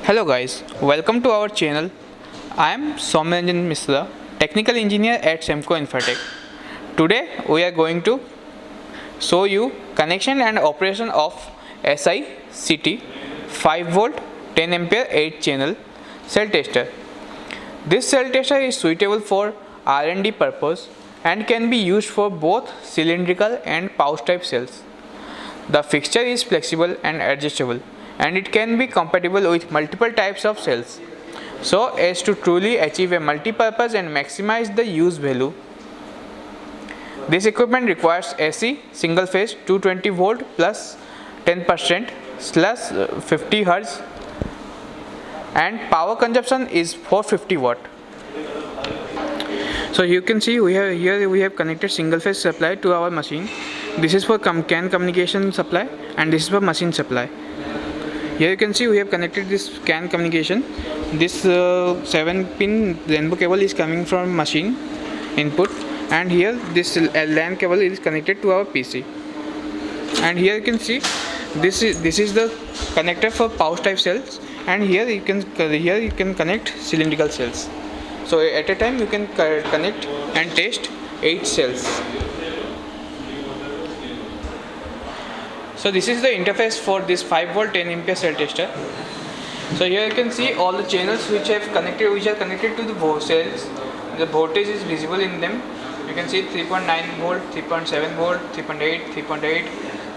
Hello guys, welcome to our channel. I am Somyanjan Misra, Technical Engineer at Semco Infratech. Today we are going to show you connection and operation of SI-CT 5V 10 ampere 8 channel cell tester. This cell tester is suitable for R&D purpose and can be used for both cylindrical and pouch type cells. The fixture is flexible and adjustable, and it can be compatible with multiple types of cells, so as to truly achieve a multi-purpose and maximize the use value. This equipment requires AC single phase 220 volt plus 10% slash 50 Hz, and power consumption is 450 watt. So you can see we have connected single phase supply to our machine. This is for CAN communication supply and this is for machine supply. Here you can see we have connected this CAN communication. This 7-pin rainbow cable is coming from machine input, and here this LAN cable is connected to our PC. And here you can see this is the connector for pouch type cells, and here you can connect cylindrical cells. So at a time you can connect and test 8 cells. So this is the interface for this 5V 10 ampere cell tester. So here you can see all the channels which are connected to the cells. The voltage is visible in them. You can see 3.9 volt, 3.7 volt, 3.8, 3.8,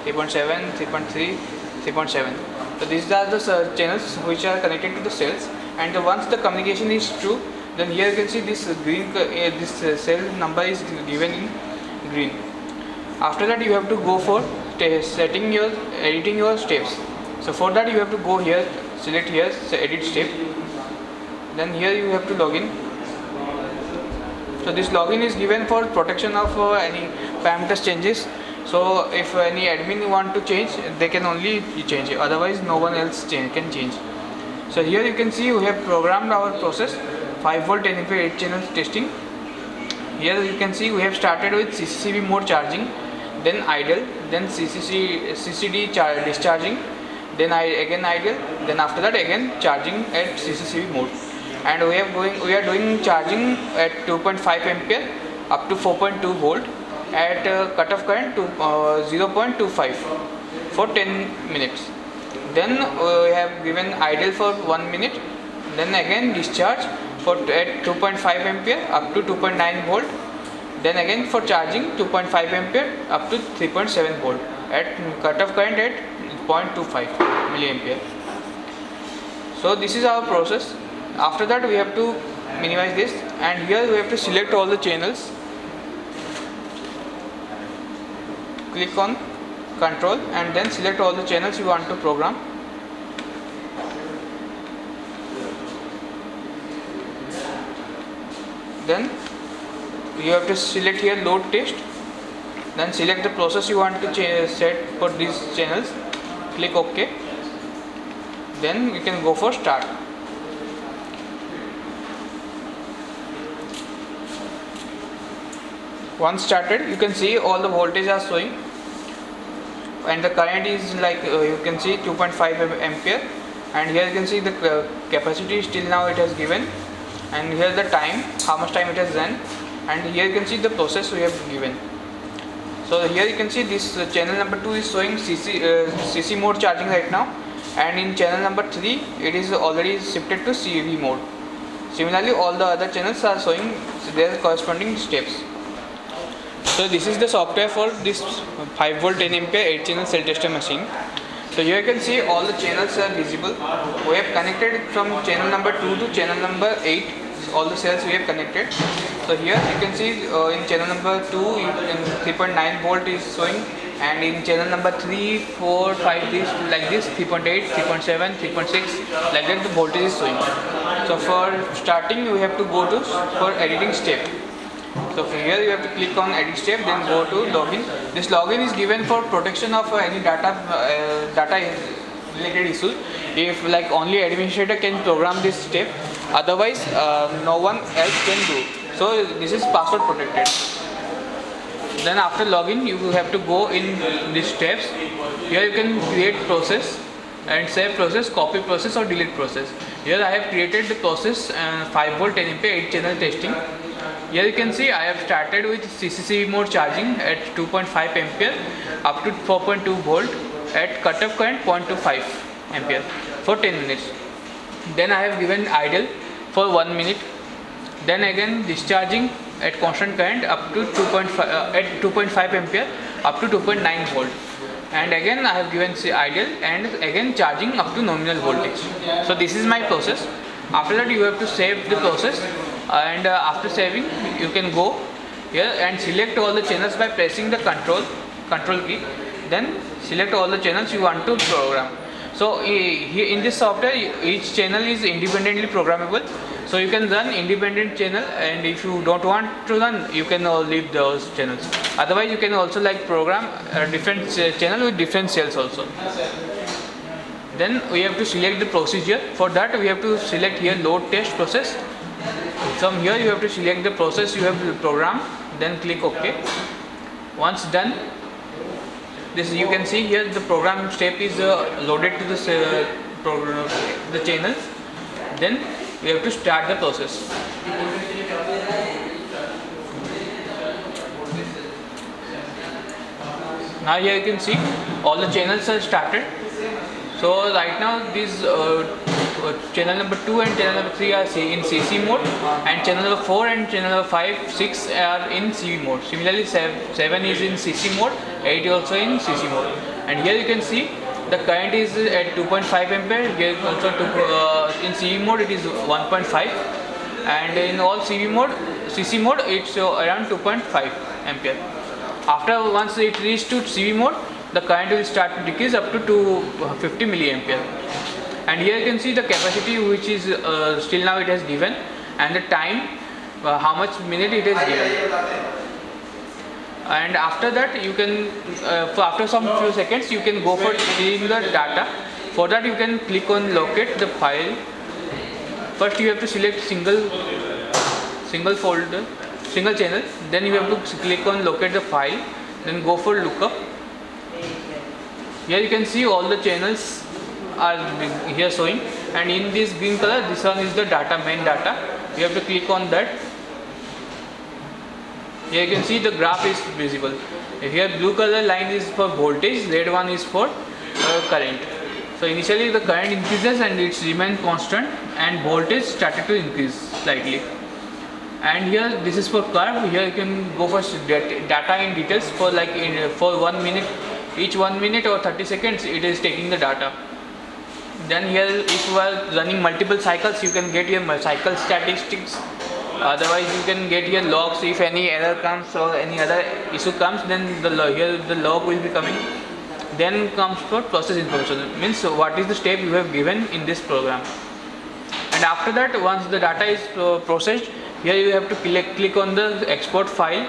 3.7, 3.3, 3.7. So these are the channels which are connected to the cells. And once the communication is true, then here you can see this green cell number is given in green. After that you have to go for editing your steps. So for that you have to go here, select here edit step, then here you have to log in. So this login is given for protection of any parameters changes. So if any admin want to change, they can only change it, otherwise no one else can change. So here you can see we have programmed our process 5V 10 ampere 8 channel testing. Here you can see we have started with CCCV mode charging, then idle, then CCD discharging, then again idle, then after that again charging at CCCV mode. And we are doing charging at 2.5 ampere up to 4.2 volt at cutoff current to 0.25 for 10 minutes. Then we have given idle for 1 minute, then again discharge at 2.5 ampere up to 2.9 volt, then again for charging 2.5 ampere up to 3.7 volt at cutoff current at 0.25 milliampere. So this is our process. After that we have to minimize this, and here we have to select all the channels. Click on control and then select all the channels you want to program. Then you have to select here load test, then select the process you want to set for these channels, click OK, then you can go for start. Once started, you can see all the voltage are showing, and the current is like you can see 2.5 ampere, and here you can see the capacity till now it has given, and here the time, how much time it has done, and here you can see the process we have given. So here you can see this channel number 2 is showing CC mode charging right now, and in channel number 3 it is already shifted to CV mode. Similarly all the other channels are showing their corresponding steps. So this is the software for this 5V 10 ampere 8 channel cell tester machine. So here you can see all the channels are visible. We have connected from channel number 2 to channel number 8, all the cells we have connected. So here you can see in channel number 2 3.9 volt is showing, and in channel number 3, 4, 5 this like this 3.8, 3.7, 3.6 like that the voltage is showing. So for starting we have to go to for editing step. So here you have to click on edit step, then go to login. This login is given for protection of any data related issues. If like only administrator can program this step, otherwise no one else can do. So this is password protected. Then after login you have to go in these steps. Here you can create process. and save process, copy process or delete process. Here I have created the process 5 volt 10 ampere 8 channel testing. Here you can see I have started with CCCV mode charging at 2.5 ampere up to 4.2 volt at cutoff current 0.25 ampere for 10 minutes. Then I have given idle for 1 minute. Then again discharging at constant current up to 2.5 ampere up to 2.9 volt. And again I have given idle and again charging up to nominal voltage. So this is my process. After that you have to save the process, and after saving you can go here and select all the channels by pressing the control key. Then select all the channels you want to program. So here in this software each channel is independently programmable. So you can run independent channel, and if you don't want to run, you can leave those channels. Otherwise you can also program a different channel with different cells also. Then we have to select the procedure. For that we have to select here load test process. From here you have to select the process you have programmed, then click OK. Once done, this you can see here the program step is loaded to the channels. Then we have to start the process. Now here you can see all the channels are started. So right now these channel number 2 and channel number 3 are in CC mode, and channel number 4 and channel number 5, 6 are in CV mode. Similarly 7 is in CC mode, 8 is also in CC mode. And here you can see the current is at 2.5 ampere. Here also in CV mode it is 1.5, and in all CC mode it's around 2.5 ampere. After once it reaches to CV mode, the current will start to decrease up to 250 milliampere. And here you can see the capacity which is still now it has given, and the time how much minute it has given. And after that you can after some few seconds you can go for seeing the data. For that you can click on locate the file. First you have to select single folder, single channel. Then you have to click on locate the file, then go for lookup. Here you can see all the channels are here showing, and in this green color this one is the data, main data. You have to click on that. Here you can see the graph is visible. Here blue color line is for voltage, red one is for current. So initially the current increases and it remains constant, and voltage started to increase slightly. And here this is for curve. Here you can go for data in details for for 1 minute, each 1 minute or 30 seconds it is taking the data. Then here if you are running multiple cycles you can get your cycle statistics. Otherwise you can get your logs. If any error comes or any other issue comes, then here the log will be coming. Then comes for process information, means what is the step you have given in this program. And after that, once the data is processed, here you have to click on the export file.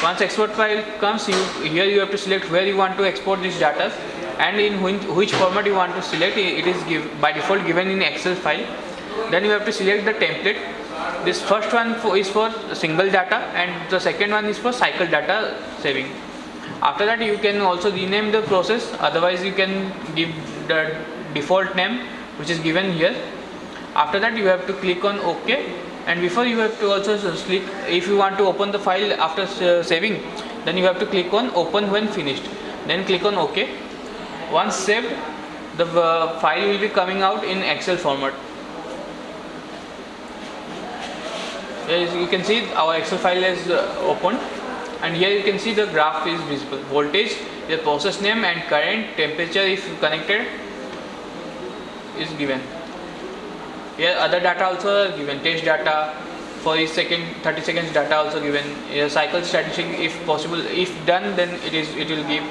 Once export file comes, here you have to select where you want to export this data and in which format you want to select. It is by default given in Excel file. Then you have to select the template. This first one is for single data, and the second one is for cycle data saving. After that you can also rename the process. Otherwise you can give the default name which is given here. After that you have to click on OK, and before you have to also click, if you want to open the file after saving, then you have to click on open when finished, then click on OK. Once saved, the file will be coming out in Excel format. As you can see, our Excel file is opened, and here you can see the graph is visible. Voltage, the process name and current, temperature if connected is given. Here other data also are given, test data for each second, 30 seconds data also given. Here cycle statistic if possible, if done then it will give,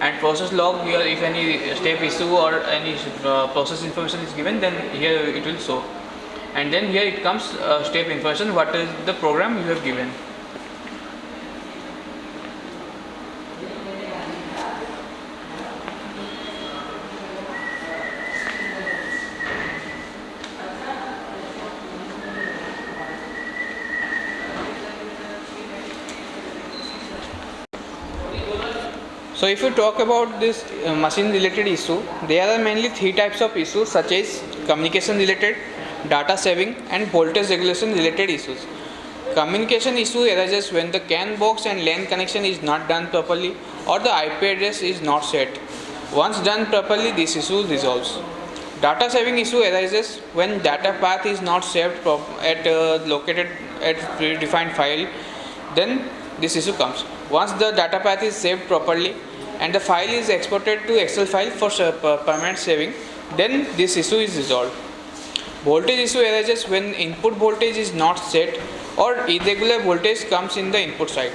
and process log here if any step issue or any process information is given, then here it will show. And then here it comes step information, what is the program you have given. So if you talk about this machine related issue, there are mainly three types of issues such as communication related, data saving and voltage regulation related issues. Communication issue arises when the CAN box and LAN connection is not done properly or the IP address is not set. Once done properly, this issue resolves. Data saving issue arises when data path is not saved located at predefined file. Then this issue comes. Once the data path is saved properly and the file is exported to Excel file for permanent saving, then this issue is resolved. Voltage issue arises when input voltage is not set or irregular voltage comes in the input side.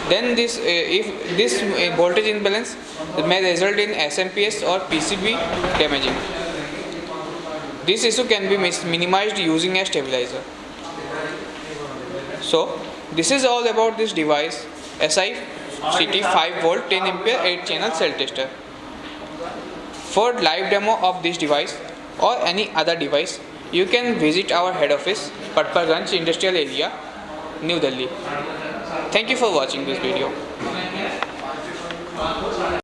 Then if this voltage imbalance may result in SMPS or PCB damaging. This issue can be minimized using a stabilizer. So this is all about this device SI CT 5 volt 10 ampere 8 channel cell tester. For live demo of this device or any other device, you can visit our head office, Patparganj Industrial Area, New Delhi. Thank you for watching this video.